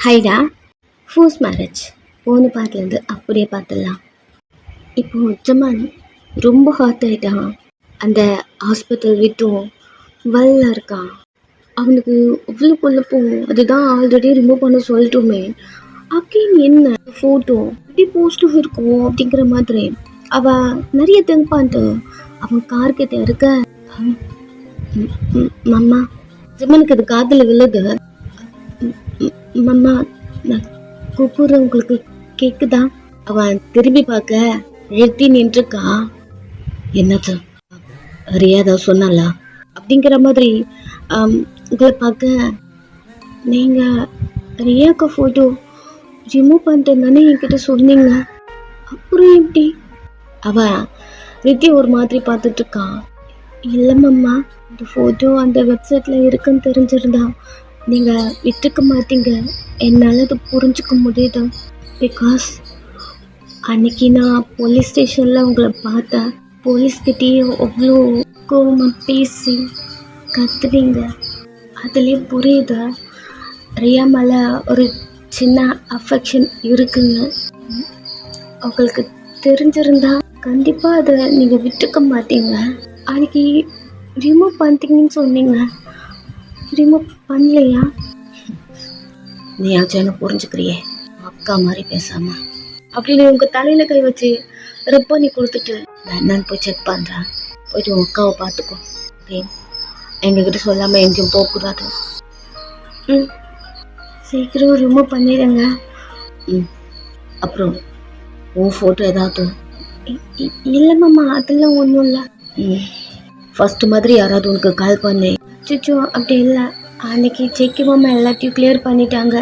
ஹைடா, force marriage போன பாட்டிலேருந்து அப்படியே பார்த்துடலாம். இப்போ ஜமான் ரொம்ப ஹார்ட் ஆகிட்டான். அந்த ஹாஸ்பிட்டல் விட்டும் வல்ல இருக்கான். அவனுக்கு அவ்வளோ கொல்லப்போம். அதுதான் ஆல்ரெடி ரிமூவ் பண்ண சொல்லிட்டோமே. அகைன் என்ன ஃபோட்டோ இப்படி போஸ்ட்டும் இருக்கும் அப்படிங்கிற மாதிரி அவன் நிறைய திங்க் பண்ணிட்டு அவன் கார்கிட்ட இருக்க மம்மா ஜமானுக்கு அது காதில் விழுது. மம்மா நான் கூப்பிடுற உங்களுக்கு கேக்குதா? அவன் திரும்பி பார்க்க எழுத்தி நின்றுக்கா. என்னது ரியாதா சொன்னாலா அப்படிங்கிற மாதிரி உங்களை பார்க்க நீங்கள் ரியாக்கு ஃபோட்டோ ரிமூவ் பண்ணிட்டேன்னு என்கிட்ட சொன்னீங்க. அப்புறம் எப்படி? அவன் ரித்தி ஒரு மாதிரி பார்த்துட்டு இருக்கான். இல்லை மம்மா, இந்த ஃபோட்டோ அந்த வெப்சைட்டில் இருக்குன்னு தெரிஞ்சிருந்தா நீங்கள் விட்டுக்க மாட்டீங்க. என்னால் அது புரிஞ்சுக்க முடியுது. பிகாஸ் அன்னைக்கு நான் போலீஸ் ஸ்டேஷனில் உங்களை பார்த்தேன். போலீஸ்கிட்டேயே அவ்வளோ கோவமாக பேசி கத்துவீங்க. அதுலேயே புரியுது ரியா மேலே ஒரு சின்ன அஃபெக்ஷன் இருக்குங்க. உங்களுக்கு தெரிஞ்சிருந்தா கண்டிப்பாக அதை நீங்கள் விட்டுக்க மாட்டீங்க. அன்றைக்கி ரிமூவ் பண்ணிட்டீங்கன்னு சொன்னீங்க. ரிமூவ் பண்ணலையா? நீ ஆச்சானு புரிஞ்சுக்கிறியே, அக்கா மாதிரி பேசாம அப்படின்னு உங்கள் தலையில் கை வச்சு ரப் பண்ணி கொடுத்துட்டு நான் என்னன்னு போய் செக் பண்ணுறேன். போயிட்டு உன் அக்காவை பார்த்துக்கோ. ஓகே, எங்ககிட்ட சொல்லாமல் எங்கேயும் போகக்கூடாது. சீக்கிரம் ரிமூவ் பண்ணிடுங்க. அப்புறம் உன் ஃபோட்டோ ஏதாவது? இல்லை மாமா, அதெல்லாம் ஒன்றும் இல்லை. ஃபஸ்ட்டு மாதிரி யாராவது உனக்கு கால் பண்ணி சிச்சோ அப்படி இல்லை. அன்னைக்கு செக்கி மாமா எல்லாத்தையும் கிளியர் பண்ணிட்டாங்க.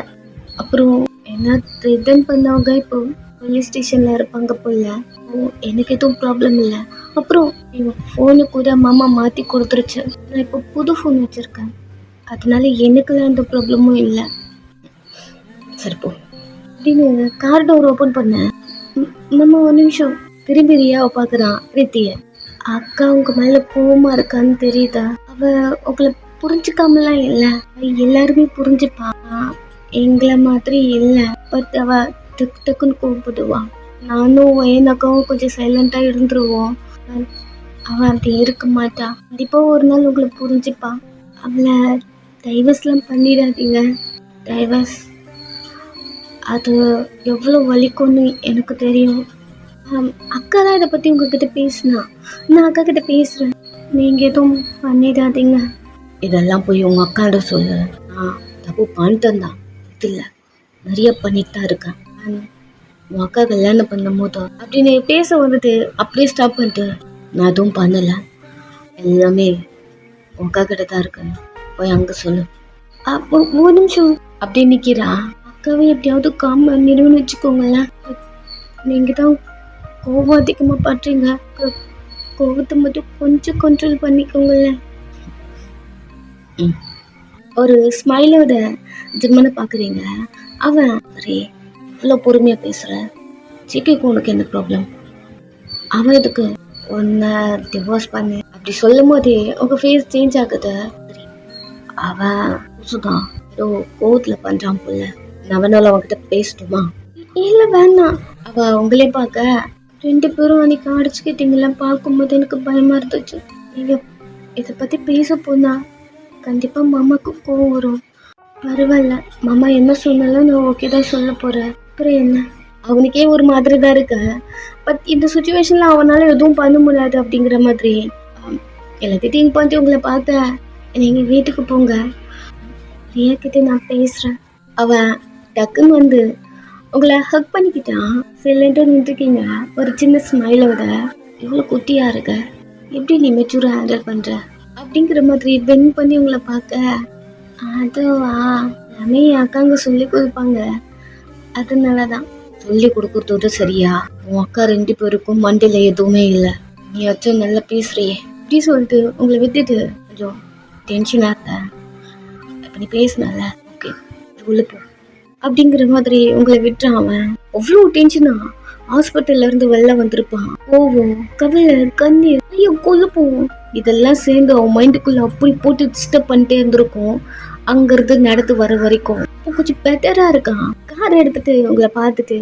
அப்புறம் என்ன ரிட்டர்ன் பண்ணவங்க இப்போ போலீஸ் ஸ்டேஷனில் இருப்பாங்க போல. எனக்கு எதுவும் ப்ராப்ளம் இல்லை. அப்புறம் எங்கள் ஃபோனு கூட மாமா மாற்றி கொடுத்துருச்சு. நான் இப்போ புது ஃபோன் வச்சுருக்கேன். அதனால எனக்குலாம் எந்த ப்ராப்ளமும் இல்லை. சரிப்போ அப்படின்னு கார் டோர் ஓப்பன் பண்ணேன். நம்ம ஒரு நிமிஷம் திரும்பி ரியாவை பார்க்குறான் ரித்திய. அக்கா உங்க மேலே கோவமாக இருக்கான்னு தெரியுதா? அவள் உங்களை புரிஞ்சுக்காமலாம் இல்லை. எல்லாருமே புரிஞ்சுப்பான். எங்களை மாதிரி இல்லை. பட் அவள் டக்கு டக்குன்னு கூப்பிடுவான். நானும் என் அக்காவும் கொஞ்சம் சைலண்டாக இருந்துருவோம். அவன் அப்படி இருக்க மாட்டான். கண்டிப்பாக ஒரு நாள் உங்களை புரிஞ்சுப்பான். அவளை டைவர்ஸ்லாம் பண்ணிடாதீங்க. டைவர்ஸ் அது எவ்வளோ வலிக்கும்னு எனக்கு தெரியும். அக்கா தான் இதை பற்றி உங்ககிட்ட பேசினா. நான் அக்கா கிட்ட பேசுகிறேன். நீங்கள் எதுவும் பண்ணிடாதீங்க. இதெல்லாம் போய் உங்கள் அக்காண்ட சொல்லு. நான் தப்பு பண்ணிட்டேன் தான், இது இல்லை நிறைய பண்ணிட்டு தான் இருக்கேன். உன் அக்கா கல்யாணம் பண்ணும் போது அப்படின்னு பேச வந்துட்டு அப்படியே ஸ்டாப் பண்ணிட்டு நான் எதுவும் பண்ணலை, எல்லாமே உன் அக்கா கிட்ட தான் இருக்கேன், போய் அங்கே சொல்லு. ஒரு நிமிஷம் அப்படியே நிற்கிறான். அக்காவை எப்படியாவது காம் பண்ணிடுன்னு வச்சுக்கோங்களேன். நீங்கள் தான் கோவம் அதிகமாக பண்றீங்க. கோவத்தை மட்டும் கொஞ்சம் கண்ட்ரோல் பண்ணிக்கோங்களேன். ஒரு ஸ்மைலோட ஜிம்மனை பார்க்குறீங்க. அவன் சரி இவ்வளோ பொறுமையாக பேசுகிற, சிக்கிக்கு உனக்கு என்ன ப்ராப்ளம்? அவன் இதுக்கு ஒன்றை டிவோர்ஸ் பண்ணி அப்படி சொல்லும் போதே உங்கள் ஃபேஸ் சேஞ்ச் ஆகுது. சரி அவன் புதுசுதான், ஏதோ கோவத்தில் பண்ணுறான் போல. அவனால அவன்கிட்ட பேசட்டுமா? இல்லை வேணாம். அவள் உங்களே பார்க்க 2 பேரும் அன்றைக்கி அடிச்சுக்கிட்டீங்களாம். பார்க்கும்போது எனக்கு பயமாக இருந்துச்சு. நீங்கள் இதை பற்றி பேச போனா கண்டிப்பாக மாமாவுக்கு கோவம் வரும். பரவாயில்ல, மாமா என்ன சொன்னாலும் நான் ஓகே தான் சொல்ல போகிறேன். அப்புறம் என்ன, அவனுக்கே ஒரு மாதிரி தான் இருக்க. பட் இந்த சுச்சுவேஷனில் அவனால் எதுவும் பண்ண முடியாது அப்படிங்கிற மாதிரி எல்லாத்தையும் திங்க் பண்ணிட்டு உங்களை பார்க்க நீங்கள் வீட்டுக்கு போங்க. ரியா கிட்டே நான் பேசுகிறேன். அவன் டக்குன்னு வந்து உங்களை ஹக் பண்ணிக்கிட்டான். சைலண்டாக நின்றுருக்கீங்க ஒரு சின்ன ஸ்மைலோட. இவ்வளோ குட்டியாக இருக்க, எப்படி நீ மெச்சூராக ஹேண்டில் பண்ணுற அப்படிங்கிற மாதிரி பென் பண்ணி உங்களை பார்க்க. அதுவா, எல்லாமே என் அக்காங்க சொல்லி கொடுப்பாங்க. அதனால தான் சொல்லி கொடுக்குறதோட சரியா? உன் அக்கா 2 பேருக்கும் மண்டையில் எதுவுமே இல்லை. நீ வச்சும் நல்லா பேசுறியே இப்படி சொல்லிட்டு உங்களை விட்டுட்டு கொஞ்சம் டென்ஷனாக இருக்க. இப்போ நீ பேசினால ஓகே உள்ள போ அப்படிங்கிற மாதிரி உங்களை விட்டுறான். அவன் அவ்வளோ டென்ஷனா ஹாஸ்பிட்டல்ல இருந்து வெளில வந்திருப்பான். கோவம், கவலை, கண்ணீர், ஐயோ கொல்ல போவோம், இதெல்லாம் சேர்ந்து அவன் மைண்டுக்குள்ள அப்படி போட்டு டிஸ்டர்ப் பண்ணிட்டே இருந்திருக்கும். அங்கிருந்து நடந்து வர வரைக்கும் இப்போ கொஞ்சம் பெட்டரா இருக்கான். கார் எடுத்துட்டு உங்களை பார்த்துட்டு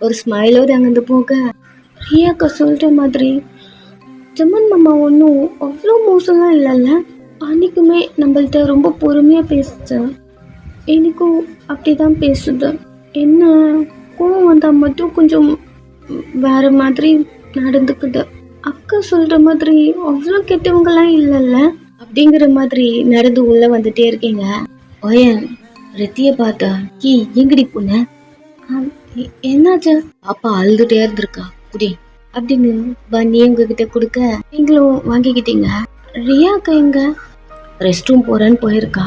ஒரு ஸ்மைலோடு அங்கேருந்து போக, ரியாக்கா சொல்கிற மாதிரி ஜமன் மாமா ஒன்றும் அவ்வளோ மோசம்லாம் இல்லைல்ல. அன்றைக்குமே நம்மள்ட்ட ரொம்ப பொறுமையாக பேசுச்சு, எனக்கும் அப்படி தான் பேசுது. என்ன கோவம் வந்தால் மட்டும் கொஞ்சம் வேறு மாதிரி நடந்துக்குது. அக்கா சொல்கிற மாதிரி அவ்வளோ கெட்டவங்களாம் இல்லைல்ல அப்படிங்கிற மாதிரி நடந்து உள்ளே வந்துட்டே இருக்கீங்க. ஓயன் ரித்தியை பார்த்தா எங்கடி பொண்ணு, என்னாச்சு? பாப்பா அழுதுகிட்டே இருந்திருக்கா, குடி அப்படின்னு பன்னி உங்ககிட்ட கொடுக்க நீங்களும் வாங்கிக்கிட்டீங்க. ரியாக்கா எங்க? ரெஸ்ட் ரூம் போகிறேன்னு போயிருக்கா.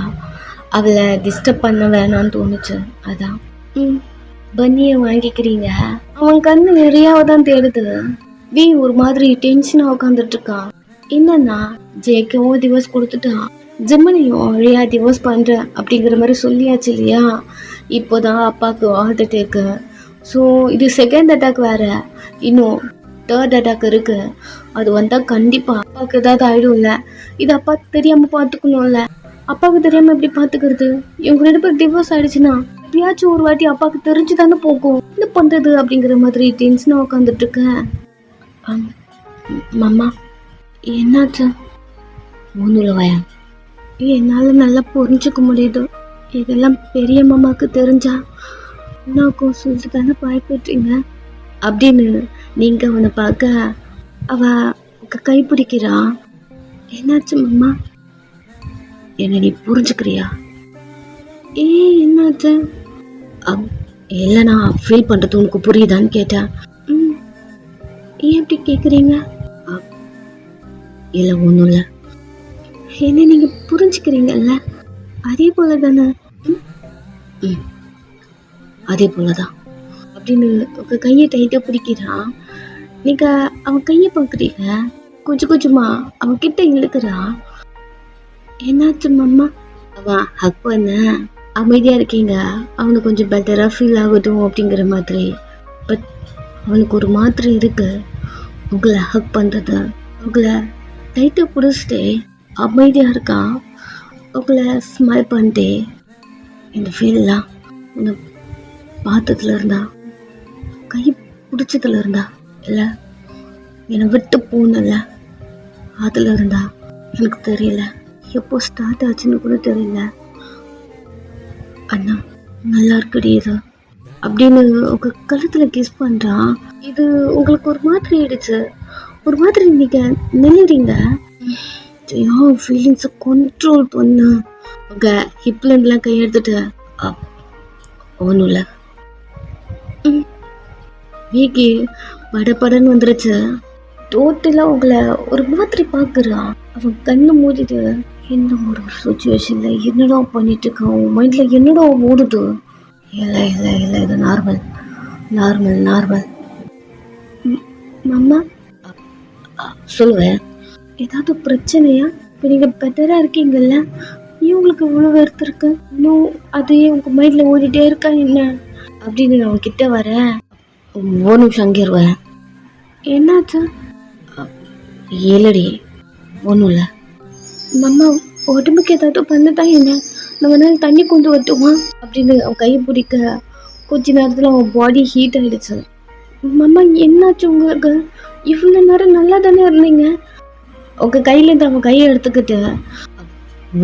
அவளை டிஸ்டர்ப் பண்ண வேணான்னு தோணுச்சு, அதான் பன்னியை வாங்கிக்கிறீங்க. அவன் கண்ணு ரியாவை தான் தேடுது. வி ஒரு மாதிரி டென்ஷனாக உட்காந்துட்டு இருக்கான். என்னன்னா ஜேக்கவும் டிவோர்ஸ் கொடுத்துட்டான், ஜெமினியும் ரியா டிவோர்ஸ் பண்ணுறேன் அப்படிங்கிற மாதிரி சொல்லியாச்சு இல்லையா. இப்போதான் அப்பாவுக்கு ஹார்ட் அட்டாக்கு. ஸோ இது செகண்ட் அட்டாக் வேறு, இன்னும் தேர்ட் அட்டாக் இருக்குது. அது வந்தால் கண்டிப்பாக அப்பாவுக்கு ஏதாவது ஆகிடும்ல. இது அப்பா தெரியாமல் பார்த்துக்கணும்ல. அப்பாவுக்கு தெரியாமல் எப்படி பார்த்துக்கிறது? இவங்க 2 பேர் டிவோர்ஸ் ஆகிடுச்சுன்னா எப்படியாச்சும் ஒரு வாட்டி அப்பாவுக்கு தெரிஞ்சு தானே போகும். என்ன பண்ணுறது அப்படிங்கிற மாதிரி டென்ஷனாக உட்காந்துட்டு இருக்கேன். மாமா என்னாச்சு? ஒன்றும் வயா, என்னால் நல்லா புரிஞ்சுக்க முடியுது. இதெல்லாம் பெரிய மாமாவுக்கு தெரிஞ்சா என்னாக்கும் சொல்லிட்டு தானே பயப்படுறீங்க அப்படின்னு நீங்கள் அவனை பார்க்க அவ கைப்பிடிக்கிறா. என்னாச்சு மாமா? என்ன நீ புரிஞ்சுக்கிறியா? என்னாச்சு? இல்லை நான் ஃபீல் பண்ணுறது உனக்கு புரியுதான்னு கேட்டேன். ஏன் எப்படி கேட்குறீங்க? இல்லை ஒன்றும் இல்லை, என்ன நீங்கள் புரிஞ்சுக்கிறீங்கல்ல, அதே போல தானே. அதே போல தான் அப்படின்னு உங்கள் கையை டைட்டாக பிடிக்கிறான். நீங்கள் அவன் கையை பார்க்குறீங்க, கொஞ்சம் கொஞ்சமாக அவன் கிட்ட இழுக்கிறா. என்னாச்சு மாமா? அவன் ஹக் பண்ண அமைதியாக இருக்கீங்க, அவனுக்கு கொஞ்சம் பெட்டராக ஃபீல் ஆகட்டும் அப்படிங்கிற மாதிரி. பட் அவனுக்கு ஒரு மாதிரி இருக்கு உங்களை ஹக் பண்ணுறது. உங்களை டைட்டாக பிடிச்சிட்டே அமைதியாக இருக்கான், உங்களை ஸ்மைல் பண்ணிட்டே. இந்த ஃபீல்லாம் உன்னை பார்த்ததுல இருந்தா, கை பிடிச்சதுல இருந்தா, இல்லை என்னை விட்டு போனல அதில் இருந்தா எனக்கு தெரியல, எப்போ ஸ்டார்ட் ஆச்சுன்னு கூட தெரியல. அண்ணா நல்லா இருக்குடி இது அப்படின்னு உங்கள் கழுத்தில் கிஸ் பண்ணுறான். இது உங்களுக்கு ஒரு மாதிரி ஆயிடுச்சு, ஒரு மாதிரி நீங்கள் நினைறீங்க. ஃபீலிங்ஸை கண்ட்ரோல் பண்ண உங்கள் ஹிப்லேருந்துலாம் கையெடுத்துட்டு ஒன்றும் இல்லை. வீக்கி படப்படன்னு வந்துருச்சு. டோட்டலாக உங்களை ஒரு மாதிரி பார்க்குறான். அவன் கண்ணு மூடிட்டு என்ன ஒரு சுச்சுவேஷனில் என்னடா பண்ணிட்டு இருக்கான், உன் மைண்டில் என்னடா ஓடுது? இல்லை இல்லை இல்லை, இது நார்மல் நார்மல் நார்மல். மாமா சொல்லுவேன், ஏதாவது பிரச்சனையா? இப்போ நீங்கள் பெட்டராக இருக்கீங்கல்ல, இவங்களுக்கு இவ்வளோ வெறுத்துருக்கு, இன்னும் அதையே உங்கள் மைண்டில் ஓடிட்டே இருக்கா என்ன அப்படின்னு நான் கிட்ட வரேன். ஒரு நிமிஷம் அங்கேருவேன். என்னாச்சு? ஏழடி ஒன்றும் இல்லை. மாமா உடம்புக்கு ஏதாவது பண்ணதான் என்ன, நம்ம நாள் தண்ணி கொண்டு வரட்டுமா அப்படின்னு அவன் கையை பிடிக்க கொஞ்ச நேரத்தில் அவன் பாடி ஹீட் ஆகிடுச்சு. மாமா என்னாச்சு உங்களுக்கு? இவ்வளோ நேரம் நல்லா தானே இருந்தீங்க. உங்கள் கையிலேருந்து அவன் கையை எடுத்துக்கிட்டு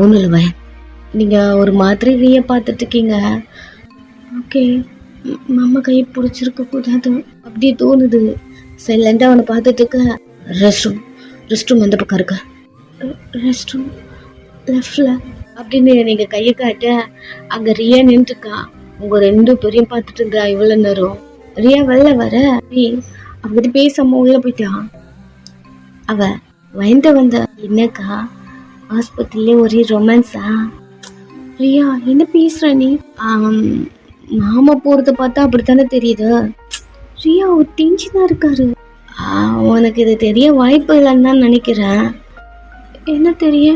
ஒன்றும் இல்லை, நீங்கள் ஒரு மாதிரி வீயை பார்த்துட்டு இருக்கீங்க. ஓகே, மாமா கையை பிடிச்சிருக்க கூடாது அப்படியே தோணுது. சைலண்டாக அவனை பார்த்துட்டு இருக்க. ரெஸ்ட் ரூம் எந்த பக்கம் இருக்க? ரெஸ்ட் ரூம் லெஃப்டில் அப்படின்னு நீங்கள் கையை காட்ட அங்கே ரியா நின்றுருக்கா. உங்கள் 2 பேரையும் பார்த்துட்டு இருந்தா இவ்வளோ நேரம். ரியா வெளில வர அவங்ககிட்ட பேசாம உள்ள போயிட்டான். அவ வந்த என்னக்கா ஆஸ்பத்திரியிலே ஒரே ரொமான்ஸா? ரியா என்ன பேசுற நீ? மாமா போகிறத பார்த்தா அப்படித்தானே தெரியுது. ரியா ஒரு டென்ஷனாக இருக்காரு. உனக்கு இது தெரிய வாய்ப்பு இல்லைன்னு தான் நினைக்கிறேன். என்ன தெரிய?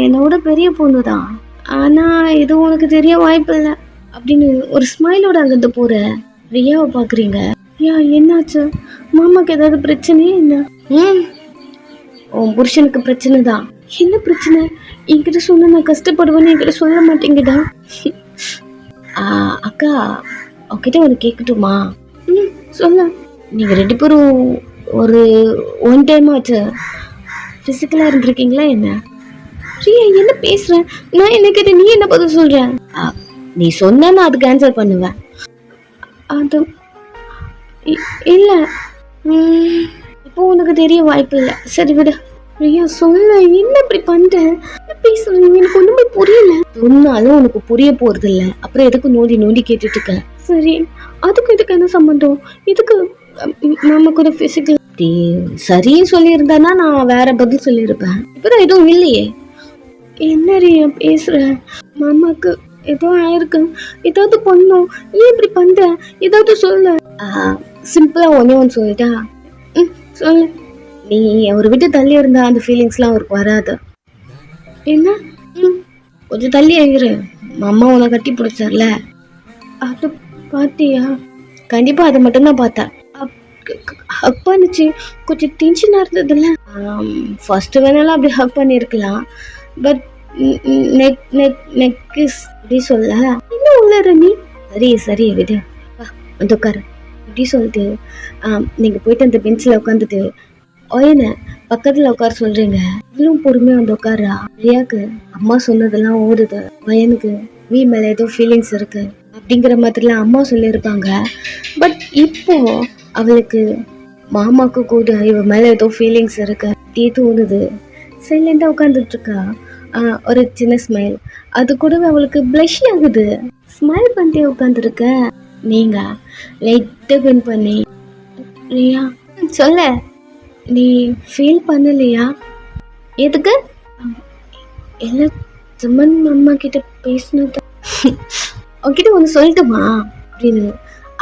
என்னோட பெரிய பொண்ணு தான், ஆனால் இது உனக்கு தெரிய வாய்ப்பு இல்லை அப்படின்னு ஒரு ஸ்மைலோட அங்கிருந்து போகிற ரியாவை பார்க்குறீங்க. ரியா என்னாச்சு? மாமாக்கு ஏதாவது பிரச்சனையே என்ன? உன் புருஷனுக்கு பிரச்சனை தான். என்ன பிரச்சனை? என்கிட்ட சொன்ன நான் கஷ்டப்படுவேன்னு என்கிட்ட சொல்ல மாட்டேங்குதா? அக்கா அவகிட்ட ஒன்று கேட்கட்டுமா? ம், சொல்ல. நீங்கள் 2 பேரும் ஒரு ஒன் டைம் ஆச்சு ஃபிசிக்கலாக இருந்திருக்கீங்களா என்ன? பிரியா என்ன பேசுற? நான் என்ன கேட்ட நீ என்ன பதில் சொல்ற? நீ சொன்னா நான் அதுக்கு ஆன்சர் பண்ணுவேன். அது இல்ல. இப்போ உனக்கு தெரிய வாய்ப்பு இல்லை. சரி விடு. பிரியா சொல்ல, என்ன இப்படி பண்ற? பேசுறேன், எனக்கு ஒண்ணுமே புரியல. சொன்னாலும் உனக்கு புரிய போறது இல்ல. அப்புறம் எதுக்கு நோண்டி நோண்டி கேட்டுட்டு இருக்க? சரி, அதுக்கு இதுக்கு என்ன சம்பந்தம்? இதுக்கு நமக்கு ஒரு பிசிக்கல் சரின்னு சொல்லியிருந்தானா நான் வேற பதில் சொல்லியிருப்பேன். இப்பதான் எதுவும் இல்லையே. என்ன ரியா பேசுற? மாமாக்கு ஏதோ ஆயிருக்கு, ஏதாவது பண்ணும். ஏன் இப்படி பண்ற? ஏதாவது சொல்லு. சிம்பிளா ஒன்னு சொல்லிட்டா? சொல்லு. நீ அவரை விட்டு தள்ளி இருந்தா அந்த ஃபீலிங்ஸ்லாம் அவருக்கு வராது. என்ன? கொஞ்சம் தள்ளி ஆகிரு. அம்மா உன்னை கட்டி பிடிச்சார்ல, அது பாத்தியா? கண்டிப்பா அதை மட்டும்தான் பார்த்தேன். ஹக் பண்ணிச்சு, கொஞ்சம் டென்ஷனா இருந்ததுல. ஃபர்ஸ்ட் வேணாலும் அப்படி ஹக் பண்ணிருக்கலாம். But neck neck neck kiss அப்படி சொல்ல இன்னும் உள்ளற நீ. சரி சரி விடு, வந்து உட்காரு அப்படி சொல்லிட்டு நீங்க போயிட்டு அந்த பெஞ்சில் உட்காந்துட்டு ஓயன பக்கத்துல உட்கார சொல்றீங்க. இவ்வளவு பொறுமையா வந்து உட்காரா. ரியாக்கு அம்மா சொன்னதெல்லாம் ஓடுது. பையனுக்கு வீ மேல ஏதோ ஃபீலிங்ஸ் இருக்கு அப்படிங்கிற மாதிரிலாம் அம்மா சொல்லியிருப்பாங்க. பட் இப்போ அவளுக்கு மாமாக்கு கூட இவ மேல ஏதோ ஃபீலிங்ஸ் இருக்கு அப்படி தோணுது. சைலண்டா உட்காந்துட்டு இருக்கா. ஒரு சின்ன ஸ்மைல், அது கூடவே அவளுக்கு பிளஷ் ஆகுது. ஸ்மைல் பண்ணிட்டே உட்காந்துருக்க. நீங்க லைட்டா பின் பண்ணி ரியா சொல்ல, நீ ஃபீல் பண்ணலையா? எதுக்கு? என்ன சுமன் அம்மா கிட்ட பேசினது அவகிட்ட ஒன்று சொல்லட்டுமா அப்படின்னு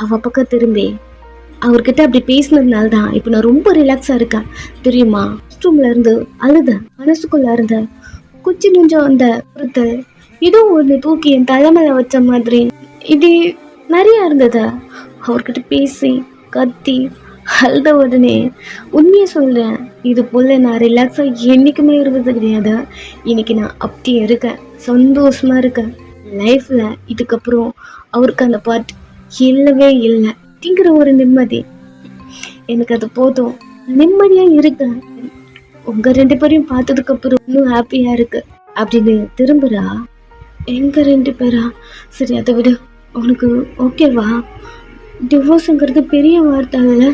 அவ பக்கம் திரும்பி அவர்கிட்ட அப்படி பேசினதுனால தான் இப்போ நான் ரொம்ப ரிலாக்ஸா இருக்கேன் தெரியுமா? ரூம்ல இருந்து அழுத, மனசுக்குள்ள இருந்த குச்சி கொஞ்சம் அந்த பொறுத்தல் ஏதோ ஒன்று தூக்கி என் தலைமையில வச்ச மாதிரி இது நிறைய இருந்தது. அவர்கிட்ட பேசி கத்தி அழுத உடனே உண்மையை சொல்றேன், இது போல நான் ரிலாக்ஸா என்னைக்குமே இருந்தது கிடையாது. இன்னைக்கு நான் அப்படி இருக்கேன், சந்தோஷமா இருக்கேன். லைஃப்ல இதுக்கப்புறம் அவருக்கு அந்த பார்ட் இல்லவே இல்லை அப்படிங்கிற ஒரு நிம்மதி எனக்கு அது போதும். நிம்மதியா இருக்கேன். உங்க 2 பேரையும் பார்த்ததுக்கு அப்புறம் இன்னும் ஹாப்பியா இருக்கு அப்படின்னு திரும்புறா. எங்க 2 பேரா? சரி அதை விட உனக்கு ஓகேவா? டிவோர்ஸுங்கிறது பெரிய வார்த்தை இல்லை.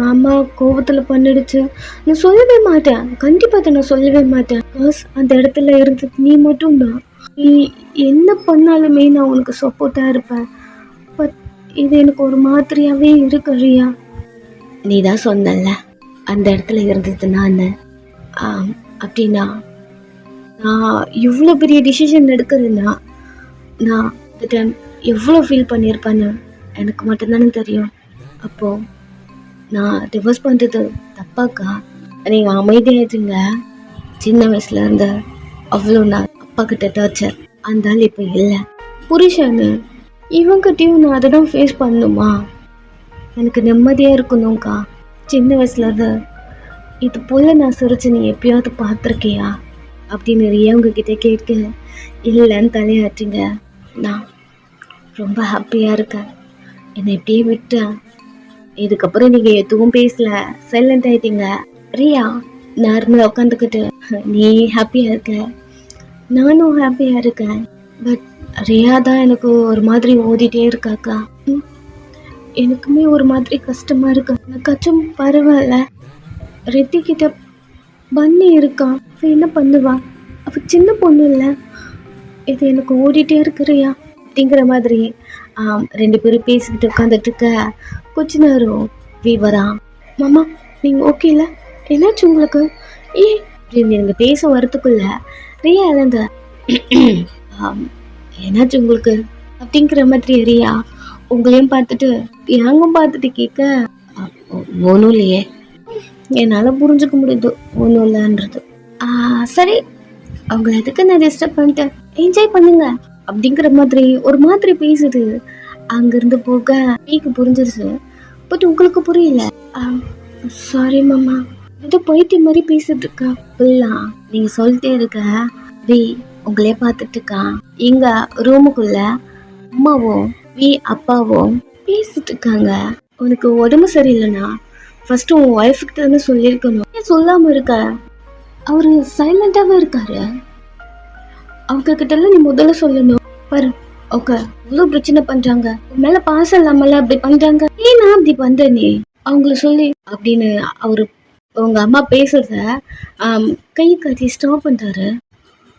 மாமா கோபத்துல பண்ணிடுச்சு. நான் சொல்லவே மாட்டேன், கண்டிப்பா அதை நான் சொல்லவே மாட்டேன். பிகாஸ் அந்த இடத்துல இருந்து நீ மட்டும் தான். நீ என்ன பண்ணாலுமே நான் உனக்கு சப்போர்ட்டா இருப்பேன். பட் இது எனக்கு ஒரு மாதிரியாவே இருக்கு ரியா. நீ தான் சொன்னல அந்த இடத்துல இருந்தது நான். அப்படின்னா நான் இவ்வளோ பெரிய டிசிஷன் எடுக்கிறேன்னா நான் அந்த டைம் எவ்வளோ ஃபீல் பண்ணியிருப்பேன்னு எனக்கு மட்டும்தானே தெரியும். அப்போது நான் டிவோர்ஸ் பண்ணுறது தப்பாக்கா? நீங்கள் அமைதியாகிடுங்க. சின்ன வயசுல இருந்து அவ்வளோ நான் அப்பா கிட்ட டார்ச்சர், அந்த ஆள் இப்போ இல்லை. புருஷன்னு இவங்கிட்டையும் நான் அதை தான் ஃபேஸ் பண்ணணுமா? எனக்கு நிம்மதியாக இருக்கணும்க்கா. சின்ன வயசுல இருந்து இது போல நான் சிரிச்சு நீ எப்பயாவது பார்த்துருக்கியா அப்படின்னு ரியாவுங்க கிட்ட கேட்க இல்லைன்னு தலையாட்டுங்க. நான் ரொம்ப ஹாப்பியாக இருக்கேன். என்னை எப்படியே விட்டேன். இதுக்கப்புறம் நீங்கள் எதுவும் பேசல, சைலண்ட் ஆயிட்டீங்க. ரியா நார்மலாக உட்காந்துக்கிட்டு நீ ஹாப்பியாக இருக்க, நானும் ஹாப்பியாக இருக்கேன். பட் ரியா தான் எனக்கு ஒரு மாதிரி ஓடிட்டே இருக்காக்கா. எனக்குமே ஒரு மாதிரி கஷ்டமாக இருக்கு. எனக்காச்சும் பரவாயில்ல. ரெட்டி கிட்ட பண்ணி இருக்கான், அவள் என்ன பண்ணுவா? அவள் சின்ன பொண்ணு இல்லை. இது எனக்கு ஓடிட்டே இருக்கிறியா அப்படிங்கிற மாதிரி 2 பேரும் பேசிக்கிட்டு உட்காந்துட்டு இருக்க. கொஞ்ச நேரம் வீவரா. மாமா நீங்கள் ஓகே இல்லை? என்னாச்சு உங்களுக்கு? அப்படின்னு எனக்கு பேச வரத்துக்குள்ள ரியா இழந்த என்னாச்சு உங்களுக்கு அப்படிங்கிற மாதிரி ரியா உங்களையும் பார்த்துட்டு யாங்கும் பார்த்துட்டு கேட்க ஒன்றும் இல்லையே, என்னால் புரிஞ்சுக்க முடியுது ஒன்றும் இல்லைன்றது. சரி அவங்கள எதுக்கு நான் டிஸ்டர்ப் பண்ணிட்டேன், என்ஜாய் பண்ணுங்க அப்படிங்கிற மாதிரி ஒரு மாதிரி பேசுது. அங்கேருந்து போக நீக்கு புரிஞ்சிருச்சு, பட் உங்களுக்கு புரியல. சாரி மாமா. இது பைத்தியம் மாதிரி பேசிட்டு இருக்கா புல்லா. நீங்க சொல்லிட்டே இருக்க வி உங்களே பார்த்துட்டு இருக்கா. எங்க ரூமுக்குள்ள அம்மாவும் வி அப்பாவும் பேசிட்டு இருக்காங்க. உனக்கு உடம்பு சரியில்லைன்னா ஃபர்ஸ்ட் உன் ஒய்ஃபுக்கு தானே சொல்லியிருக்கணும். ஏன் சொல்லாம இருக்க? அவரு சைலண்டாவே இருக்காரு. அவங்க கிட்ட எல்லாம் நீ முதல்ல சொல்லணும். பாரு ஓகே இவ்வளவு பிரச்சனை பண்றாங்க, உன் மேல பாசம் இல்லாமல அப்படி பண்றாங்க, ஏன்னா அப்படி பண்ற நீ அவங்கள சொல்லி அப்படின்னு அவரு உங்க அம்மா பேசுறத கை காட்டி ஸ்டாப் பண்றாரு.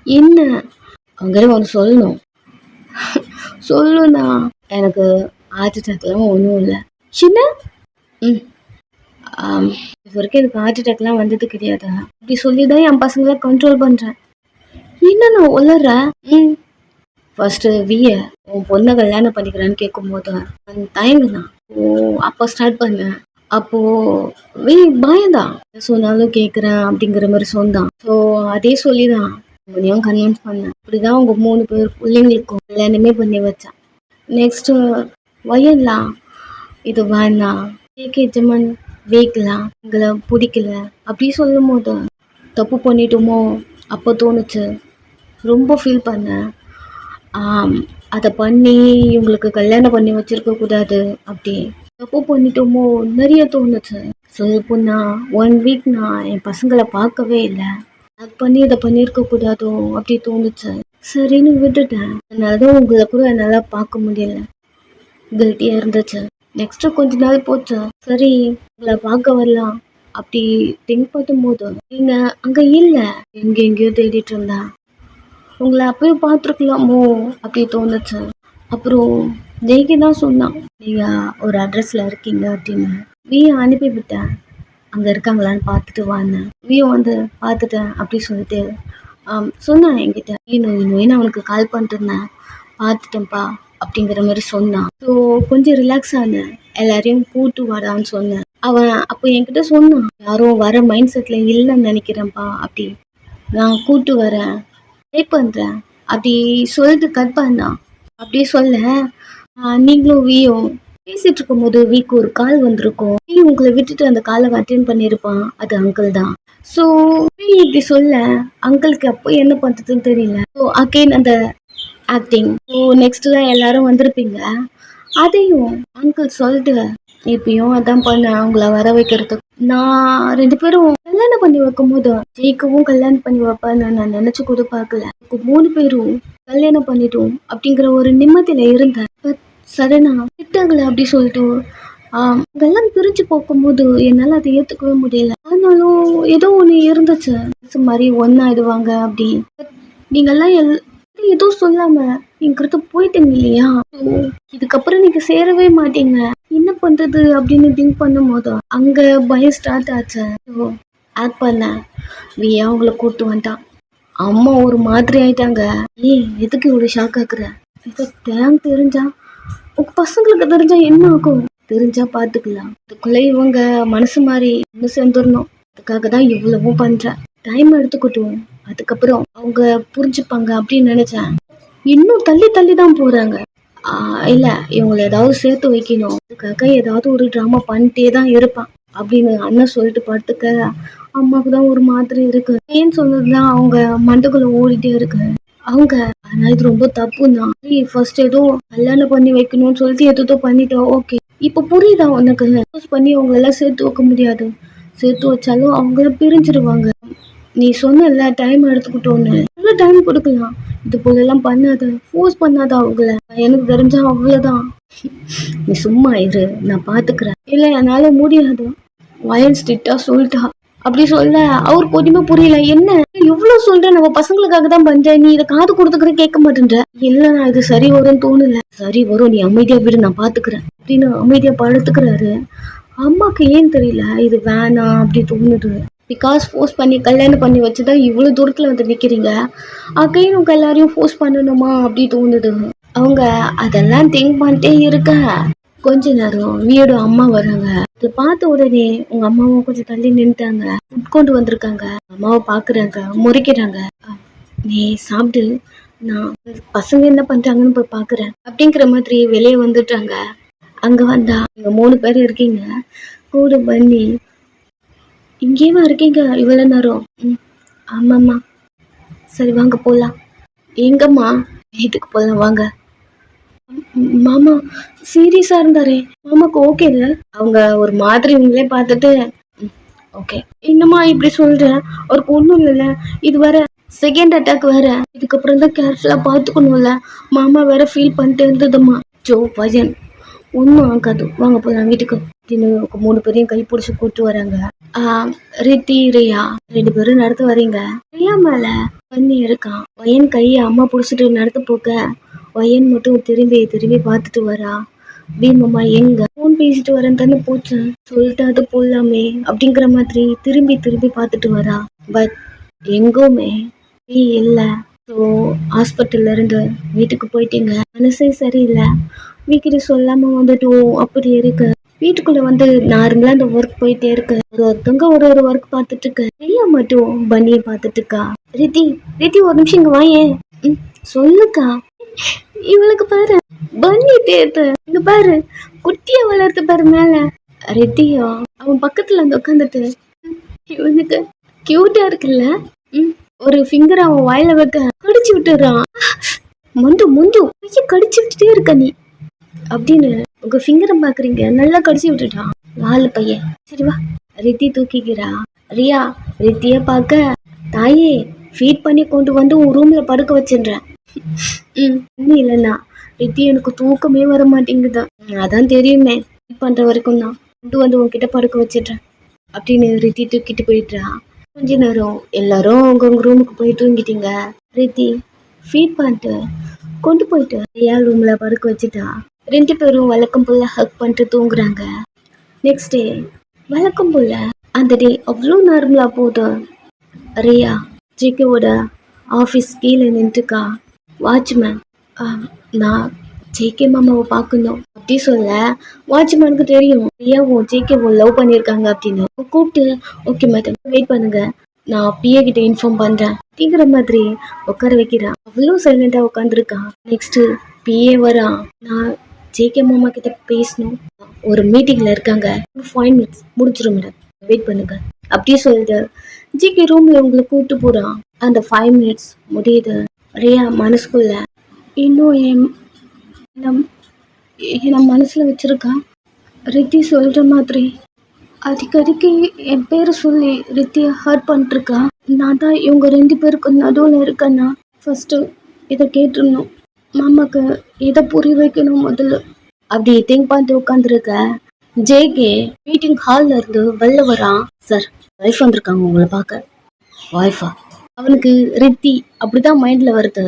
என்ன அவங்க ஒன்று சொல்லணும். சொல்லுண்ணா எனக்கு ஹார்ட் அட்டாக்லாம் ஒன்றும் இல்லை. சின்ன இது வரைக்கும் எனக்கு ஹார்ட் அட்டாக்லாம் வந்தது கிடையாது. அப்படி சொல்லிதான் என் பசங்களை கண்ட்ரோல் பண்றேன். என்ன நான் உளற? ஃபர்ஸ்ட் விய உன் பொண்ணை கல்யாணம் பண்ணிக்கிறேன்னு கேட்கும் போது அந்த தயங்குதான். ஓ அப்போ ஸ்டார்ட் பண்ணேன். அப்போ வி பயந்தான், சொன்னாலும் கேட்குறேன் அப்படிங்கிற மாதிரி சொன்னான். ஸோ அதே சொல்லிதான் உன்னையும் கன்வின்ஸ் பண்ணேன். அப்படிதான் உங்க 3 பேர் பிள்ளைங்களுக்கும் கல்யாணமே பண்ணி வச்சேன். நெக்ஸ்ட் வயல்லாம் இது வேணாம் ஜமன் வேக்கலாம் எங்களை பிடிக்கல அப்படி சொல்லும் போது தப்பு பண்ணிட்டோமோ அப்போ தோணுச்சு. ரொம்ப ஃபீல் பண்ணேன். அதை பண்ணி இவங்களுக்கு கல்யாணம் பண்ணி வச்சிருக்க கூடாது, அப்படி தப்பு பண்ணிட்டோமோ நிறைய தோணுச்சு. சொல்லப்போனா 1 வீக் நான் என் பசங்களை பார்க்கவே இல்லை. அது பண்ணி இதை பண்ணியிருக்க கூடாதோ அப்படி தோணுச்சு. சரின்னு விட்டுட்டேன். அதனாலதான் உங்களை கூட என்னால் பார்க்க முடியல, கில்ட்டியா இருந்துச்சு. நெக்ஸ்ட் கொஞ்ச நாள் போச்சு. சரி உங்களை பார்க்க வரலாம் அப்படி திங்க் பண்ணும் போது நீங்க அங்க இல்ல, எங்கெங்கயோ தேடிட்டு இருந்தா. உங்களை அப்பயே பார்த்துருக்கலாமோ அப்படி தோணுச்சு. அப்புறம் ஜெய்கி தான் சொன்னான் நீங்க ஒரு அட்ரஸ்ல இருக்கீங்க அப்படின்னு. வியை அனுப்பி விட்டேன், அங்க இருக்காங்களான்னு பார்த்துட்டு வாங்க. வியை வந்து பார்த்துட்டேன் அப்படி சொல்லிட்டு சொன்னான் என்கிட்ட. இன்னும் அவனுக்கு கால் பண்ணிட்டு இருந்தேன், பார்த்துட்டேன்ப்பா அப்படிங்கிற மாதிரி சொன்னான். ஸோ கொஞ்சம் ரிலாக்ஸ் ஆனேன். எல்லாரையும் கூட்டு வரான்னு சொன்னேன். அவன் அப்போ என்கிட்ட சொன்னான் யாரும் வர மைண்ட் செட்ல இல்லைன்னு நினைக்கிறேன்ப்பா அப்படி, நான் கூட்டு வரேன் ட்ரை பண்றேன் அப்படி சொல்லிட்டு கட் பண்ணான். அப்படியே சொல்ல நீங்களும் வியும் பேசிட்டு இருக்கும் போது வீக்கு ஒரு கால் வந்திருக்கும். வீ உங்களை விட்டுட்டு அந்த காலை அட்டென்ட் பண்ணியிருப்பான், அது அங்கிள் தான். ஸோ இப்படி சொல்ல அங்கிளுக்கு அப்போ என்ன பண்றதுன்னு தெரியல. ஸோ அகெயின் அந்த ஆக்டிங். ஸோ நெக்ஸ்ட்ல எல்லாரும் வந்திருப்பீங்க. அதையும் அங்கிள் சொல்லிட்டு இப்பயும் அதான் பண்ண அவங்கள வர வைக்கிறதுக்கு. நான் 2 பேரும் கல்யாணம் பண்ணி வைக்கும் போது ஜெயிக்கவும் கல்யாணம் பண்ணி வைப்பேன்னு நான் நினைச்சு கூட பார்க்கல. 3 பேரும் கல்யாணம் பண்ணிட்டோம் அப்படிங்கிற ஒரு நிம்மதியில இருந்தேன். சடனா திட்டாங்களே அப்படி சொல்லிட்டு இதெல்லாம் பிரிஞ்சு போகும்போது என்னால அதை ஏத்துக்கவே முடியல. ஆனாலும் ஏதோ ஒண்ணு இருந்துச்சு, மாதிரி ஒன்னாயிடுவாங்க அப்படி. நீங்கெல்லாம் எதுவும் சொல்லாம என்கிட்ட போயிட்டீங்க இல்லையா, இதுக்கப்புறம் நீங்க சேரவே மாட்டீங்க, என்ன பண்றது அப்படின்னு திங்க் பண்ணும் போது அங்க பயம் ஸ்டார்ட் ஆச்சு. ஆக்ட் பண்ண வியா அவங்கள கூட்டு வந்துட்டான். அம்மா ஒரு மாதிரி ஆயிட்டாங்க. எதுக்கு இவ்வளவு ஷாக் ஆக்குற? இதை தேங்க தெரிஞ்சா உங்க பசங்களுக்கு தெரிஞ்சா என்ன ஆகும்? தெரிஞ்சா பாத்துக்கலாம். அதுக்குள்ள இவங்க மனசு மாதிரி ஒண்ணு சேர்ந்துடணும். அதுக்காக தான் இவ்வளவும் பண்றேன். டைம் எடுத்துக்கிட்டோம், அதுக்கப்புறம் அவங்க புரிஞ்சுப்பாங்க அப்படின்னு நினைச்சேன். இன்னும் தள்ளி தள்ளி தான் போறாங்க. இல்ல இவங்களை ஏதாவது சேர்த்து வைக்கணும், அதுக்காக ஏதாவது ஒரு டிராமா பண்ணிட்டே தான் இருப்பான் அப்படின்னு அண்ணன் சொல்லிட்டு படுத்துக்க அம்மாவுக்கு தான் ஒரு மாதிரி இருக்கு. ஏன்னு சொன்னதுதான் அவங்க மண்டக்குள்ள ஓடிட்டே இருக்கு அவங்க. ஆனா இது ரொம்ப தப்பு தான். ஃபர்ஸ்ட் ஏதோ கல்யாணம் பண்ணி வைக்கணும்னு சொல்லிட்டு ஏதோ பண்ணிட்டோம். ஓகே இப்ப புரியுதா உனக்கு? பண்ணி அவங்க எல்லாம் சேர்த்து வைக்க முடியாது, சேர்த்து வச்சாலும் அவங்க பிரிஞ்சிருவாங்க. நீ சொன்ன டைம் எடுத்துக்கிட்டோன்னு டைம் கொடுக்கலாம். இது போல எல்லாம் பண்ணாத, ஃபோர்ஸ் பண்ணாத அவங்கள. எனக்கு தெரிஞ்சா அவ்வளவுதான். நீ சும்மா இரு, நான் பாத்துக்கிறேன். இல்ல என்னால முடியாது வயல் ஸ்ட்ரிக்டா சொல்லிட்டா அப்படி சொல்ல அவர் கொஞ்சமே புரியல. என்ன எவ்வளவு சொல்ற, நம்ம பசங்களுக்காக தான் பண்றேன், நீ இதை காது கொடுத்துக்கிற கேட்க மாட்டேன்ற. இல்ல நான் இது சரி வரும்னு தோணல. சரி வரும், நீ அமைதியா விடு, நான் பாத்துக்கிறேன் அப்படின்னு அமைதியா படுத்துக்கிறாரு. அம்மாக்கு ஏன் தெரியல இது வேணாம் அப்படி தோணுது. பிகாஸ் ஃபோர்ஸ் பண்ணி கல்யாணம் பண்ணி வச்சுதான் இவ்வளவு தூரத்துல வந்து நிக்கிறீங்க, அகைன் உங்க எல்லாரையும் ஃபோர்ஸ் பண்ணணுமா அப்படி தோணுது. அவங்க அதெல்லாம் திங்க் பண்ணிட்டே இருக்க கொஞ்ச நேரம் வீடு அம்மா வராங்க. இதை பார்த்த உடனே உங்க அம்மாவும் கொஞ்சம் தள்ளி நின்றுட்டாங்க. உட்கொண்டு வந்திருக்காங்க. அம்மாவை பாக்குறாங்க, முறைக்கிறாங்க. நீ சாப்பிட்டு, நான் பசங்க என்ன பண்றாங்கன்னு போய் பாக்குறேன் அப்படிங்கிற மாதிரி வெளியே வந்துட்டாங்க. அங்க வந்தா நீங்க 3 பேர் இருக்கீங்க கூட பண்ணி இங்கேவா இருக்கீங்க இவ்வளோ நேரம்? ம், ஆமாம்மா. சரி வாங்க போகலாம். எங்கம்மா? வீட்டுக்கு போகலாம் வாங்க. மாமா சீரியஸா இருந்தாரே, மாமாக்கு ஓகே இல்ல? அவங்க ஒரு மாதிரி உங்களே பார்த்துட்டு ஓகே. என்னம்மா இப்படி சொல்ற? அவருக்கு ஒன்றும் இல்லைல்ல? இது வேற செகண்ட் அட்டாக் வேற. இதுக்கப்புறம் தான் கேர்ஃபுல்லா பார்த்துக்கணும்ல. மாமா வேற ஃபீல் பண்ணிட்டு இருந்ததும்மா. ஜோ பையன் ஒன்றும் ஆகாது, வாங்க போகலாம் வீட்டுக்கு. இன்னும் 3 பேரையும் கை பிடிச்சி கூட்டு வராங்க. ரித்தி ரியா 2 பேரும் நடத்து வரீங்க. ரியா மேல பண்ணி இருக்கான். பையன் கையை அம்மா பிடிச்சிட்டு நடத்து போக்க பையன் மட்டும் திரும்பி திரும்பி பார்த்துட்டு வரா. பீமம்மா எங்க ஃபோன் பேசிட்டு வரேன் தானே போச்சு, சொல்லிட்டு அது போடலாமே அப்படிங்கிற மாதிரி திரும்பி திரும்பி பார்த்துட்டு வரா. பட் எங்குமே நீ இல்ல. ஸோ ஹாஸ்பிட்டல்ல இருந்து வீட்டுக்கு போயிட்டீங்க. மனசே சரியில்லை, வீட்டுக்கு சொல்லாம வந்துட்டோம் அப்படி இருக்கு. வீட்டுக்குள்ள வந்து நார்மலா இந்த ஒர்க் போயிட்டே இருக்கு. ஒருத்தவங்க ஒரு ஒர்க் பார்த்துட்டு இருக்கு. ரியா மட்டும் பன்னியை பார்த்துட்டு இருக்கா. ரித்தி ரித்தி ஒரு நிமிஷம் இங்க வாயேன். சொல்லுக்கா. இவளுக்கு பாரு பன்னி தேத்து இங்க பாரு, குட்டியா வளர்த்து பாரு மேல. ரித்தியோ அவன் பக்கத்துல வந்து உட்காந்துட்டு இவனுக்கு கியூட்டா இருக்குல்ல. ஒரு ஃபிங்கர் அவன் வாயில வைக்க கடிச்சு விட்டுறான். முந்து முந்து கடிச்சு விட்டுட்டே இருக்க நீ அப்படின்னு உங்க ஃபிங்கரை பாக்குறீங்க, நல்லா கடிச்சு விட்டுட்டான் வாழு பையன். சரி வா. ரித்தி தூக்கிக்கிறா. ரியா ரித்திய பார்க்க, தாயே ஃபீட் பண்ணி கொண்டு வந்து உன் ரூம்ல படுக்க வச்சிடுறேன். இன்னும் இல்லைண்ணா ரித்தி எனக்கு தூக்கமே வர மாட்டேங்குது. அதான் தெரியுமே, ஃபீட் பண்ற வரைக்கும் தான் கொண்டு வந்து உன்கிட்ட படுக்க வச்சிடுறேன் அப்படின்னு ரித்தி தூக்கிட்டு போயிடுறா. கொஞ்ச நேரம் எல்லாரும் அவங்கவுங்க ரூமுக்கு போய் தூங்கிட்டீங்க. ரித்தி ஃபீட் பண்ணிட்டு கொண்டு போயிட்டு ரியா ரூம்ல படுக்க வச்சுட்டா. 2 பேரும் வழக்கம் போல ஹக் பண்ணிட்டு தூங்குறாங்க. நெக்ஸ்ட் டே வழக்கம் போல அந்த டே அவ்வளோ நார்மலா போகுது. ரியா ஜேகேவோட ஆஃபீஸ் கீழே நின்றுக்கா. வாட்ச்மேன் நான் ஜேகே மாமாவை பார்க்கணும் அப்படி சொல்ல, வாட்ச்மேனுக்கு தெரியும் ரியாவும் ஜேகேவும் லவ் பண்ணியிருக்காங்க அப்படின்னு. கூப்பிட்டு ஓகே மேடம் வெயிட் பண்ணுங்க, நான் பிஏ கிட்ட இன்ஃபார்ம் பண்றேன் அப்படிங்கிற மாதிரி உட்கார வைக்கிறான். அவ்வளோ சைலண்டா உட்காந்துருக்கான். நெக்ஸ்ட் பிஏ வரான். நான் ஜேகே மாமா கிட்ட பேசணும், ஒரு மீட்டிங்ல இருக்காங்க, 5 minutes முடிச்சிடும் மேடம் வெயிட் பண்ணுங்க அப்படியே சொல்லிட்டு ஜேகே ரூம்ல உங்களை கூப்பிட்டு போறான். அந்த 5 minutes முடியுது. ரியா மனசுக்குள்ள இன்னும் என் மனசுல வச்சிருக்கா. ரித்தி சொல்ற மாதிரி அடிக்கடிக்கு என் பேரை சொல்லி ரித்தியை ஹர்ட் பண்ணிட்டுருக்கா. நான் தான் இவங்க 2 பேருக்கு நடுவில் இருக்கேன்னா ஃபஸ்ட்டு இதை கேட்டுருணும். மாமாக்கு இதை புரிய வைக்கணும் முதல்ல அப்படி திங்க் பண்ணிட்டு உட்காந்துருக்க. ஜேகே மீட்டிங் ஹால்ல இருந்து வெளில வரான். சார் ஒய்ஃப் வந்திருக்காங்க உங்களை பார்க்க. ஒய்ஃபா? அவனுக்கு ரித்தி அப்படிதான் மைண்ட்ல வருது.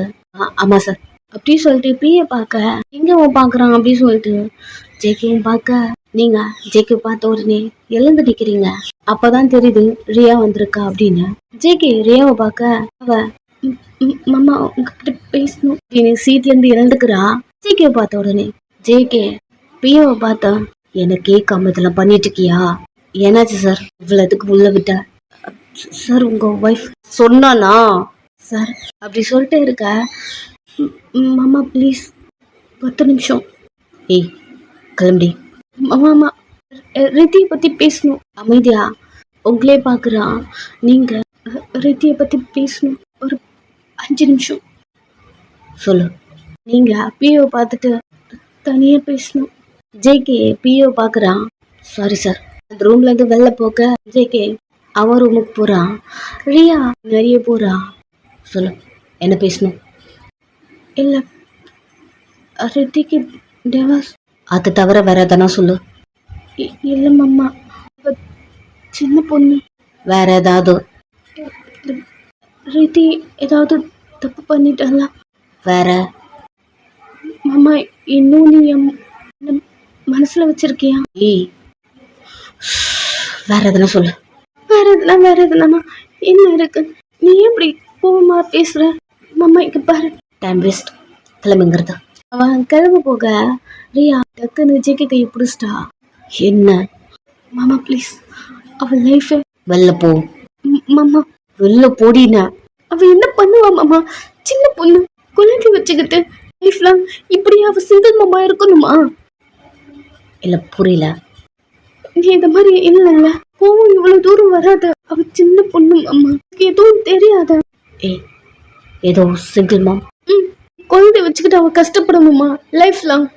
ஆமா சார் அப்படி சொல்லிட்டு பிஏ பார்க்க எங்க அவன் பார்க்குறான் அப்படின்னு சொல்லிட்டு ஜேகேவும் பார்க்க, நீங்க ஜேகே பார்த்த உடனே எழுந்து நிக்கிறீங்க. அப்பதான் தெரியுது ரியா வந்திருக்கா அப்படின்னு. ஜேகே ரியாவை பார்க்க அவ மாமா உங்ககிட்ட பேசணும் அப்படின்னு சீட்ல இருந்து எழுந்துக்கிறா. ஜேகே பார்த்த உடனே ஜேகே பிஏவை பார்த்தா, எனக்கு கேட்காம இதெல்லாம் பண்ணிட்டு இருக்கியா? என்னாச்சு சார் இவ்வளவுக்கு உள்ள விட்ட? சார் உங்க ஒய்ஃப் சொன்னானா சார் அப்படி சொல்லிட்டு இருக்க. மாமா ப்ளீஸ் 10 நிமிஷம். ஏய் கிளம்பி. மாமா ரித்தியை பத்தி பேசணும். அமைதியா உங்களே பார்க்குறா. நீங்க ரித்தியை பத்தி பேசணும், ஒரு 5 நிமிஷம். சொல்லு. நீங்க பிஓ பார்த்துட்டு தனியா பேசணும். ஜேகே பிஓ பார்க்குறான். Sorry sir. அந்த ரூம்ல இருந்து வெளில போக ஜேகே அவன் ரூமுக்கு போறான். ரியா நிறைய போறா. சொல்லு என்ன பேசணும்? இல்லை ரித்திக்கு டிவோர்ஸ். அது தவிர வேற எதனா சொல்லு. இல்லை மாமா சின்ன பொண்ணு. வேற ஏதாவது? ரித்தி ஏதாவது தப்பு பண்ணிட்டாங்களா? வேற? மாமா இன்னும் நீ என் மனசுல வச்சிருக்கியா? ஏய் வேற எதனா சொல்லு. வேற எதுனா என்ன இருக்கு? நீ எப்படி கோவமா பேசுற? மாமா இங்க பாரு. டைம் வேஸ்ட், கிளம்புங்கிறதா. அவன் கிளம்ப போக ரியா டக்குன்னு ஜேகே கையை பிடிச்சிட்டா. என்ன? மாமா ப்ளீஸ் அவள் லைஃப். வெளில போ மாமா. வெளில போடினா அவ என்ன பண்ணுவா மாமா? சின்ன பொண்ணு குழந்தை வச்சுக்கிட்டு லைஃப்லாம் இப்படி அவ சிங்கிள் மாமா இருக்கணுமா? இல்ல புரியல. நீ இந்த மாதிரி இல்லைல்ல. கோவம் இவ்வளவு தூரம் வராது. அவ சின்ன பொண்ணு மாமா, எதுவும் தெரியாத. ஏதோ சிங்கிள் மாம். குழந்தை வச்சுக்கிட்டு அவ கஷ்டப்படணுமா லைஃப் லாங்?